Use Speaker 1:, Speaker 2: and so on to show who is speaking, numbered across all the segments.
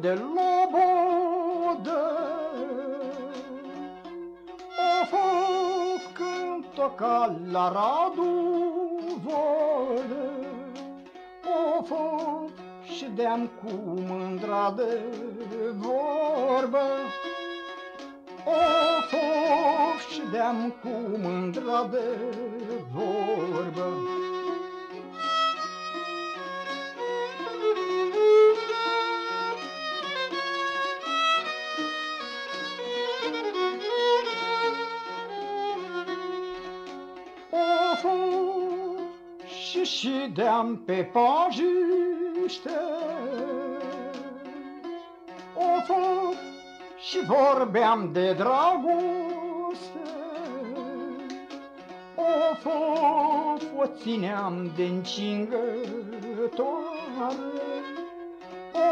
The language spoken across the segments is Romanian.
Speaker 1: de lobodă. Of, când toca la Radu vodă, of, și de-am cu mândra de vorbă. Of, și de-am cu mândra de vorbă. Of, și de-am pe pajiște. Of, și vorbeam de dragoste. Of, o țineam de-ncingătoare.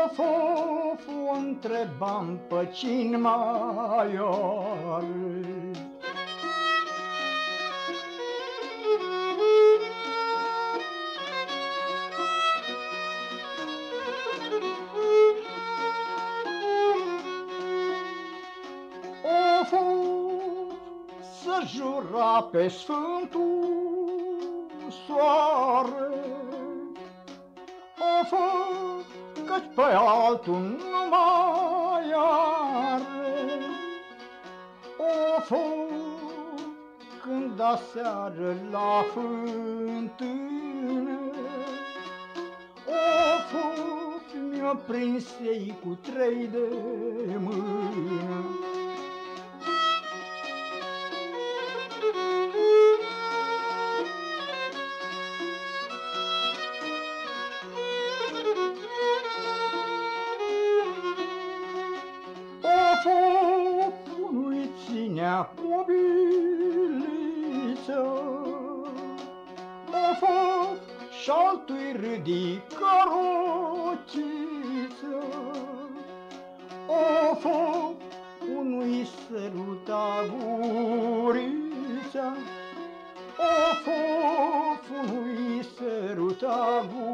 Speaker 1: Of, o întrebam pe cine mai are. Of, să jura pe Sfântul Soare. Of, căci pe altul nu mai are. Of, când aseară la fântână, of, mi-o prins ei cu 3 de mână. Of, nu-i ținea cobiliță. Of, și-altui ridica rochiță. Of, nu-i săruta gurița. Of, nu-i săruta gurița.